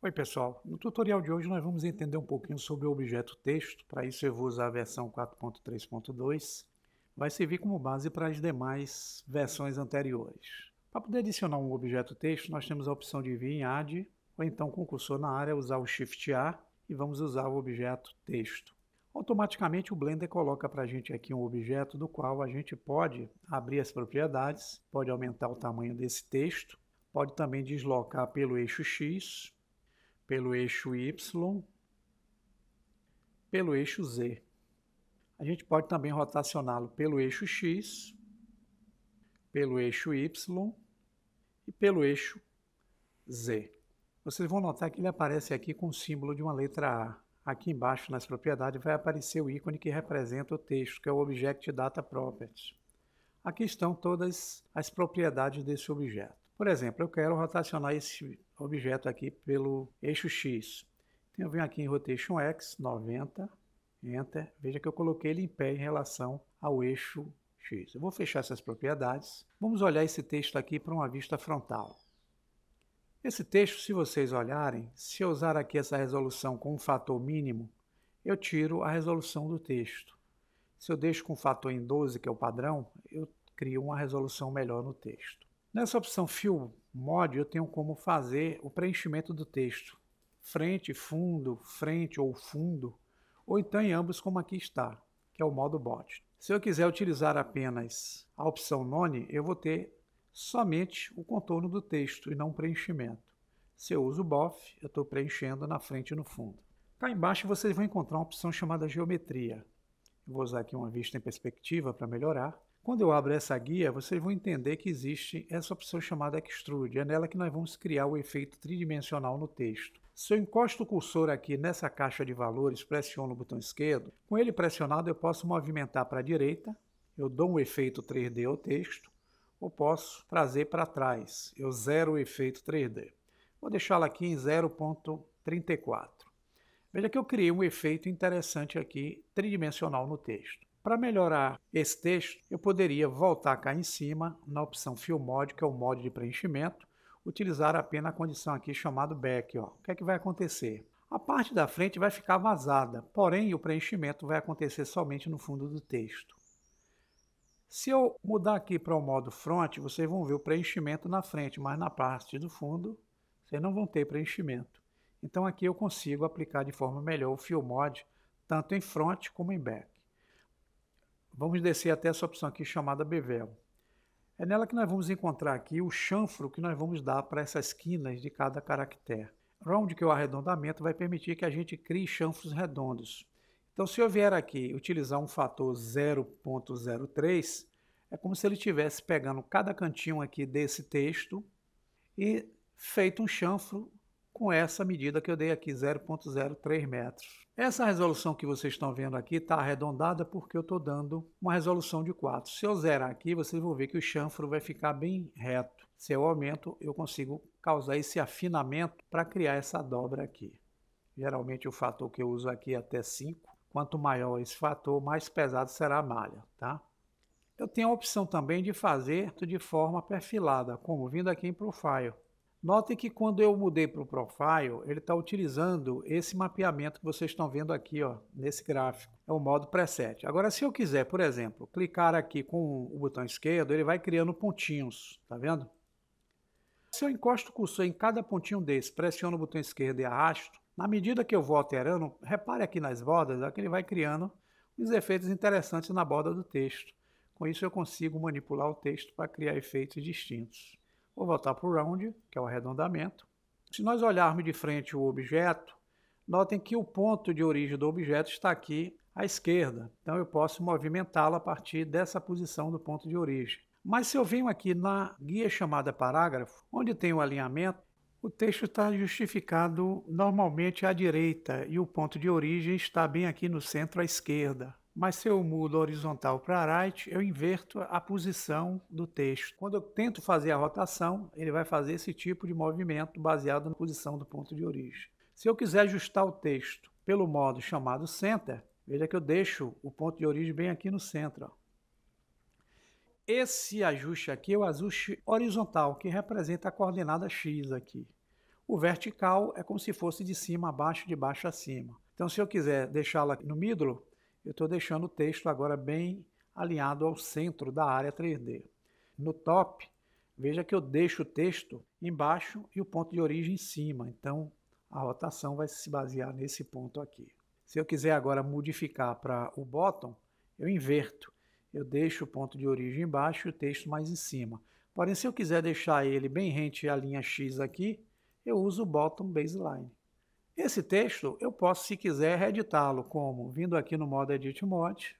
Oi, pessoal. No tutorial de hoje nós vamos entender um pouquinho sobre o objeto texto. Para isso eu vou usar a versão 4.3.2. Vai servir como base para as demais versões anteriores. Para poder adicionar um objeto texto, nós temos a opção de vir em Add, ou então com o cursor na área, usar o Shift A e vamos usar o objeto texto. Automaticamente o Blender coloca para a gente aqui um objeto do qual a gente pode abrir as propriedades, pode aumentar o tamanho desse texto, pode também deslocar pelo eixo X, pelo eixo Y, pelo eixo Z. A gente pode também rotacioná-lo pelo eixo X, pelo eixo Y e pelo eixo Z. Vocês vão notar que ele aparece aqui com o símbolo de uma letra A. Aqui embaixo nas propriedades vai aparecer o ícone que representa o texto, que é o Object Data Properties. Aqui estão todas as propriedades desse objeto. Por exemplo, eu quero rotacionar esse objeto aqui pelo eixo X. Então eu venho aqui em Rotation X, 90, Enter. Veja que eu coloquei ele em pé em relação ao eixo X. Eu vou fechar essas propriedades. Vamos olhar esse texto aqui para uma vista frontal. Esse texto, se vocês olharem, se eu usar aqui essa resolução com um fator mínimo, eu tiro a resolução do texto. Se eu deixo com o fator em 12, que é o padrão, eu crio uma resolução melhor no texto. Nessa opção Fill Mode, eu tenho como fazer o preenchimento do texto. Frente ou fundo, ou então em ambos como aqui está, que é o modo Bot. Se eu quiser utilizar apenas a opção None, eu vou ter somente o contorno do texto e não o preenchimento. Se eu uso Both, eu estou preenchendo na frente e no fundo. Cá embaixo vocês vão encontrar uma opção chamada Geometria. Eu vou usar aqui uma vista em perspectiva para melhorar. Quando eu abro essa guia, vocês vão entender que existe essa opção chamada Extrude. É nela que nós vamos criar o efeito tridimensional no texto. Se eu encosto o cursor aqui nessa caixa de valores, pressiono o botão esquerdo, com ele pressionado eu posso movimentar para a direita, eu dou um efeito 3D ao texto, ou posso trazer para trás, eu zero o efeito 3D. Vou deixá-lo aqui em 0.34. Veja que eu criei um efeito interessante aqui, tridimensional no texto. Para melhorar esse texto, eu poderia voltar cá em cima, na opção Fill Mode, que é o modo de preenchimento, utilizar apenas a condição aqui chamada Back. O que é que vai acontecer? A parte da frente vai ficar vazada, porém o preenchimento vai acontecer somente no fundo do texto. Se eu mudar aqui para o modo Front, vocês vão ver o preenchimento na frente, mas na parte do fundo, vocês não vão ter preenchimento. Então aqui eu consigo aplicar de forma melhor o Fill Mode, tanto em Front como em Back. Vamos descer até essa opção aqui chamada Bevel. É nela que nós vamos encontrar aqui o chanfro que nós vamos dar para essas quinas de cada caractere. Round, que é o arredondamento, vai permitir que a gente crie chanfros redondos. Então, se eu vier aqui utilizar um fator 0.03, é como se ele estivesse pegando cada cantinho aqui desse texto e feito um chanfro com essa medida que eu dei aqui, 0.03 metros. Essa resolução que vocês estão vendo aqui está arredondada porque eu estou dando uma resolução de 4. Se eu zerar aqui, vocês vão ver que o chanfro vai ficar bem reto. Se eu aumento, eu consigo causar esse afinamento para criar essa dobra aqui. Geralmente o fator que eu uso aqui é até 5. Quanto maior esse fator, mais pesado será a malha, tá? Eu tenho a opção também de fazer de forma perfilada, como vindo aqui em Profile. Notem que quando eu mudei para o Profile, ele está utilizando esse mapeamento que vocês estão vendo aqui, ó, nesse gráfico. É o modo preset. Agora, se eu quiser, por exemplo, clicar aqui com o botão esquerdo, ele vai criando pontinhos, tá vendo? Se eu encosto o cursor em cada pontinho desse, pressiono o botão esquerdo e arrasto, na medida que eu vou alterando, repare aqui nas bordas, ó, que ele vai criando uns efeitos interessantes na borda do texto. Com isso eu consigo manipular o texto para criar efeitos distintos. Vou voltar para o Round, que é o arredondamento. Se nós olharmos de frente o objeto, notem que o ponto de origem do objeto está aqui à esquerda. Então eu posso movimentá-lo a partir dessa posição do ponto de origem. Mas se eu venho aqui na guia chamada parágrafo, onde tem o alinhamento, o texto está justificado normalmente à direita e o ponto de origem está bem aqui no centro à esquerda. Mas se eu mudo horizontal para right, eu inverto a posição do texto. Quando eu tento fazer a rotação, ele vai fazer esse tipo de movimento baseado na posição do ponto de origem. Se eu quiser ajustar o texto pelo modo chamado Center, veja que eu deixo o ponto de origem bem aqui no centro. Esse ajuste aqui é o ajuste horizontal, que representa a coordenada X aqui. O vertical é como se fosse de cima a baixo, de baixo a cima. Então, se eu quiser deixá-la no middle, eu estou deixando o texto agora bem alinhado ao centro da área 3D. No top, veja que eu deixo o texto embaixo e o ponto de origem em cima. Então, a rotação vai se basear nesse ponto aqui. Se eu quiser agora modificar para o bottom, eu inverto. Eu deixo o ponto de origem embaixo e o texto mais em cima. Porém, se eu quiser deixar ele bem rente à linha X aqui, eu uso o bottom baseline. Esse texto eu posso, se quiser, reeditá-lo como vindo aqui no modo Edit Mode.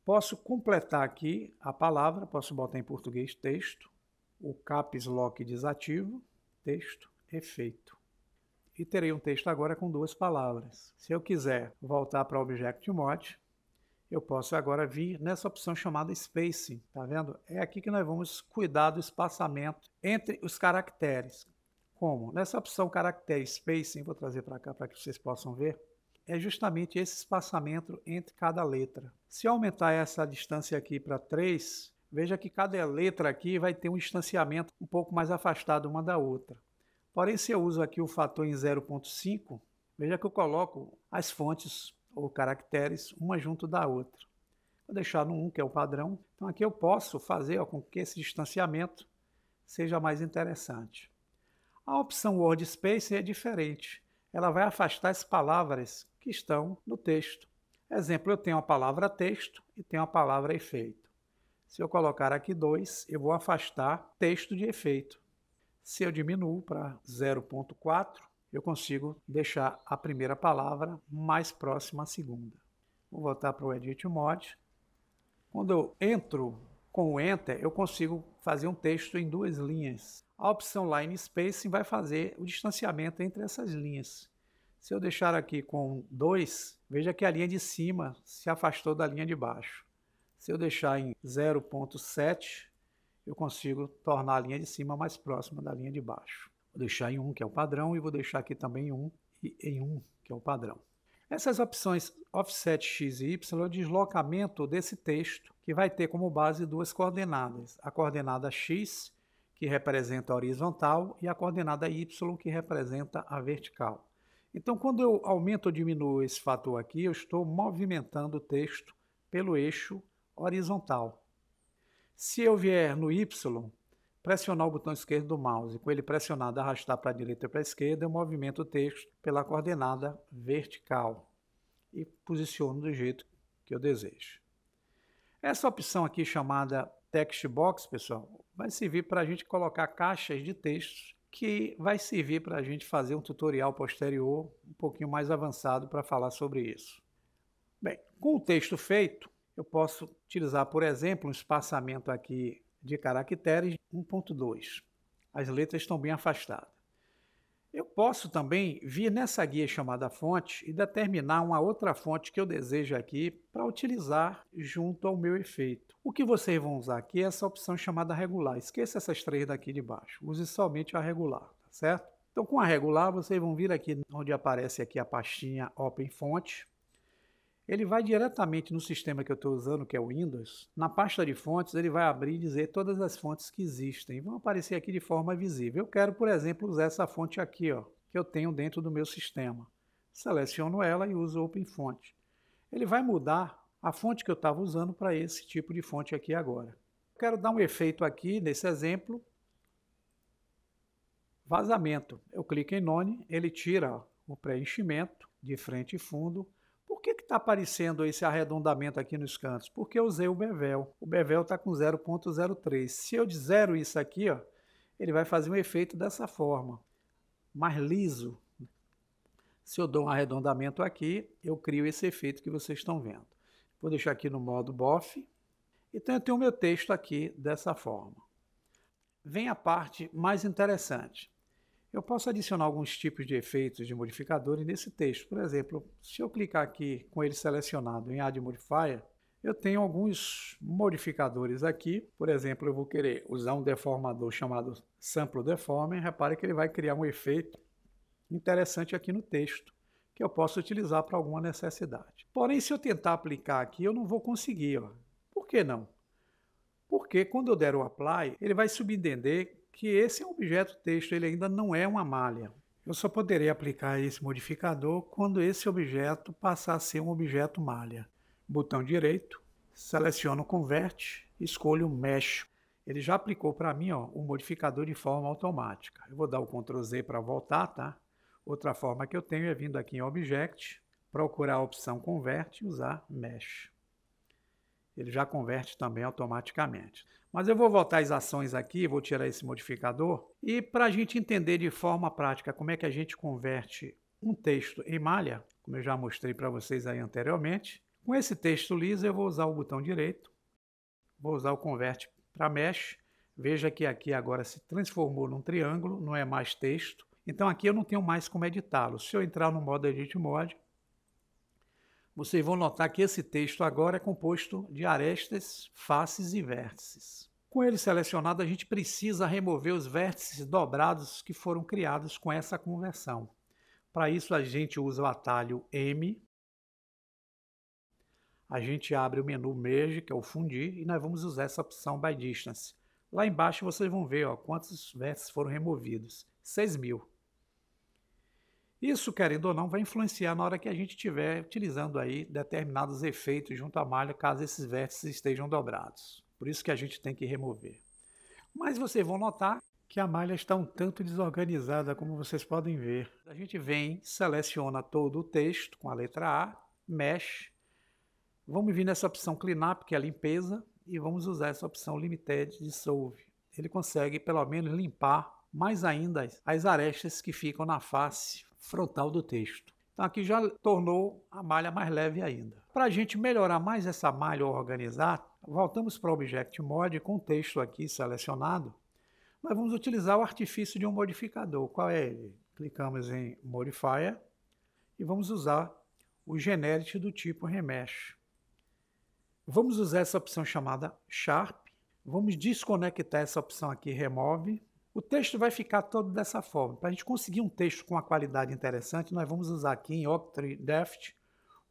Posso completar aqui a palavra, posso botar em português texto, o Caps Lock desativo, texto, efeito. E terei um texto agora com duas palavras. Se eu quiser voltar para o Object Mode, eu posso agora vir nessa opção chamada Spacing, tá vendo? É aqui que nós vamos cuidar do espaçamento entre os caracteres. Como? Nessa opção Caractere Spacing, vou trazer para cá para que vocês possam ver, é justamente esse espaçamento entre cada letra. Se eu aumentar essa distância aqui para 3, veja que cada letra aqui vai ter um distanciamento um pouco mais afastado uma da outra. Porém, se eu uso aqui o fator em 0,5, veja que eu coloco as fontes ou caracteres uma junto da outra. Vou deixar no 1, que é o padrão. Então aqui eu posso fazer com que esse distanciamento seja mais interessante. A opção Word Space é diferente. Ela vai afastar as palavras que estão no texto. Exemplo, eu tenho a palavra texto e tenho a palavra efeito. Se eu colocar aqui 2, eu vou afastar texto de efeito. Se eu diminuo para 0,4, eu consigo deixar a primeira palavra mais próxima à segunda. Vou voltar para o Edit Mode. Quando eu entro com o Enter, eu consigo fazer um texto em duas linhas. A opção Line Spacing vai fazer o distanciamento entre essas linhas. Se eu deixar aqui com 2, veja que a linha de cima se afastou da linha de baixo. Se eu deixar em 0,7, eu consigo tornar a linha de cima mais próxima da linha de baixo. Vou deixar em 1, que é o padrão, e vou deixar aqui também em 1 e em 1, que é o padrão. Essas opções Offset X e Y é o deslocamento desse texto, que vai ter como base duas coordenadas. A coordenada X, que representa a horizontal, e a coordenada Y, que representa a vertical. Então, quando eu aumento ou diminuo esse fator aqui, eu estou movimentando o texto pelo eixo horizontal. Se eu vier no Y, pressionar o botão esquerdo do mouse, com ele pressionado, arrastar para a direita e para a esquerda, eu movimento o texto pela coordenada vertical e posiciono do jeito que eu desejo. Essa opção aqui chamada Text Box, pessoal, vai servir para a gente colocar caixas de textos, que vai servir para a gente fazer um tutorial posterior um pouquinho mais avançado para falar sobre isso. Bem, com o texto feito, eu posso utilizar, por exemplo, um espaçamento aqui de caracteres 1.2. As letras estão bem afastadas. Eu posso também vir nessa guia chamada fonte e determinar uma outra fonte que eu desejo aqui para utilizar junto ao meu efeito. O que vocês vão usar aqui é essa opção chamada regular. Esqueça essas três daqui de baixo. Use somente a regular, tá certo? Então, com a regular, vocês vão vir aqui onde aparece aqui a pastinha Open Fonte. Ele vai diretamente no sistema que eu estou usando, que é o Windows. Na pasta de fontes, ele vai abrir e dizer todas as fontes que existem. Vão aparecer aqui de forma visível. Eu quero, por exemplo, usar essa fonte aqui, ó, que eu tenho dentro do meu sistema. Seleciono ela e uso Open Fonte. Ele vai mudar a fonte que eu estava usando para esse tipo de fonte aqui agora. Eu quero dar um efeito aqui, nesse exemplo. Vazamento. Eu clico em None, ele tira o preenchimento de frente e fundo. Por que está aparecendo esse arredondamento aqui nos cantos? Porque eu usei o bevel. O bevel está com 0.03. Se eu zero isso aqui, ó, ele vai fazer um efeito dessa forma, mais liso. Se eu dou um arredondamento aqui, eu crio esse efeito que vocês estão vendo. Vou deixar aqui no modo BOF. Então eu tenho o meu texto aqui dessa forma. Vem a parte mais interessante. Eu posso adicionar alguns tipos de efeitos de modificadores nesse texto. Por exemplo, se eu clicar aqui com ele selecionado em Add Modifier, eu tenho alguns modificadores aqui. Por exemplo, eu vou querer usar um deformador chamado Sample Deformer. Repare que ele vai criar um efeito interessante aqui no texto, que eu posso utilizar para alguma necessidade. Porém, se eu tentar aplicar aqui, eu não vou conseguir. Ó. Por que não? Porque quando eu der o Apply, ele vai subentender que esse é um objeto texto, ele ainda não é uma malha. Eu só poderei aplicar esse modificador quando esse objeto passar a ser um objeto malha. Botão direito, seleciono Convert, escolho Mesh. Ele já aplicou para mim o modificador de forma automática. Eu vou dar o Ctrl Z para voltar, tá? Outra forma que eu tenho é vindo aqui em Object, procurar a opção Convert e usar Mesh. Ele já converte também automaticamente. Mas eu vou voltar às ações aqui, vou tirar esse modificador. E para a gente entender de forma prática como é que a gente converte um texto em malha, como eu já mostrei para vocês aí anteriormente, com esse texto liso eu vou usar o botão direito, vou usar o Convert para Mesh. Veja que aqui agora se transformou num triângulo, não é mais texto. Então aqui eu não tenho mais como editá-lo. Se eu entrar no modo Edit Mode, vocês vão notar que esse texto agora é composto de arestas, faces e vértices. Com ele selecionado, a gente precisa remover os vértices dobrados que foram criados com essa conversão. Para isso, a gente usa o atalho M, a gente abre o menu Merge, que é o fundir, e nós vamos usar essa opção By Distance. Lá embaixo vocês vão ver quantos vértices foram removidos, 6.000. Isso, querendo ou não, vai influenciar na hora que a gente estiver utilizando aí determinados efeitos junto à malha, caso esses vértices estejam dobrados. Por isso que a gente tem que remover. Mas vocês vão notar que a malha está um tanto desorganizada, como vocês podem ver. A gente vem, seleciona todo o texto com a letra A, Mesh. Vamos vir nessa opção Cleanup, que é a limpeza, e vamos usar essa opção Limited Dissolve. Ele consegue, pelo menos, limpar mais ainda as arestas que ficam na face frontal do texto. Então aqui já tornou a malha mais leve ainda. Para a gente melhorar mais essa malha ou organizar, voltamos para o Object Mode com o texto aqui selecionado. Nós vamos utilizar o artifício de um modificador. Qual é ele? Clicamos em Modifier e vamos usar o Generate do tipo Remesh. Vamos usar essa opção chamada Sharp. Vamos desconectar essa opção aqui, Remove. O texto vai ficar todo dessa forma. Para a gente conseguir um texto com uma qualidade interessante, nós vamos usar aqui em Octave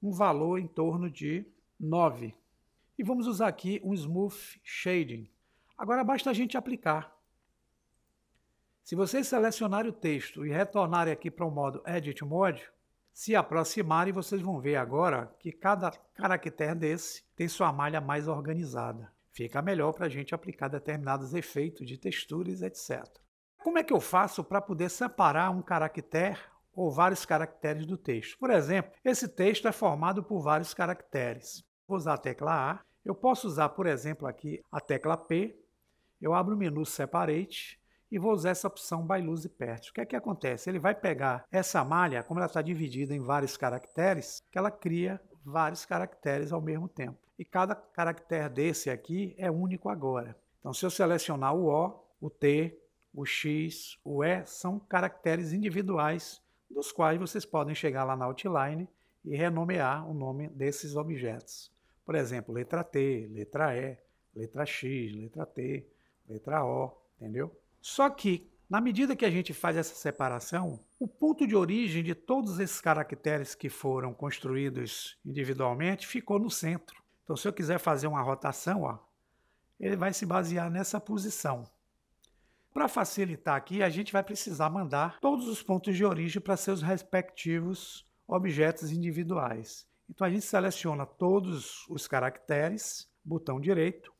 um valor em torno de 9. E vamos usar aqui um Smooth Shading. Agora basta a gente aplicar. Se vocês selecionarem o texto e retornarem aqui para o modo Edit Mode, se aproximarem, vocês vão ver agora que cada caractere desse tem sua malha mais organizada. Fica melhor para a gente aplicar determinados efeitos de texturas, etc. Como é que eu faço para poder separar um caractere ou vários caracteres do texto? Por exemplo, esse texto é formado por vários caracteres. Vou usar a tecla A. Eu posso usar, por exemplo, aqui a tecla P. Eu abro o menu Separate e vou usar essa opção By Lose Part. O que é que acontece? Ele vai pegar essa malha, como ela está dividida em vários caracteres, que ela cria vários caracteres ao mesmo tempo. E cada caractere desse aqui é único agora. Então, se eu selecionar o O, o T, o X, o E, são caracteres individuais, dos quais vocês podem chegar lá na Outline e renomear o nome desses objetos. Por exemplo, letra T, letra E, letra X, letra T, letra O, entendeu? Só que, na medida que a gente faz essa separação, o ponto de origem de todos esses caracteres que foram construídos individualmente ficou no centro. Então, se eu quiser fazer uma rotação, ele vai se basear nessa posição. Para facilitar aqui, a gente vai precisar mandar todos os pontos de origem para seus respectivos objetos individuais. Então, a gente seleciona todos os caracteres, botão direito,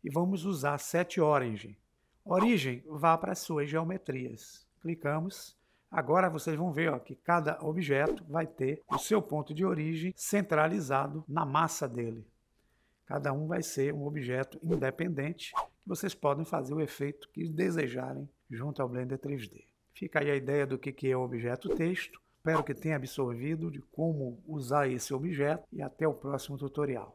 e vamos usar Set Origin. Origem, vá para as suas geometrias. Clicamos. Agora vocês vão ver que cada objeto vai ter o seu ponto de origem centralizado na massa dele. Cada um vai ser um objeto independente que vocês podem fazer o efeito que desejarem junto ao Blender 3D. Fica aí a ideia do que é o objeto texto. Espero que tenha absorvido de como usar esse objeto e até o próximo tutorial.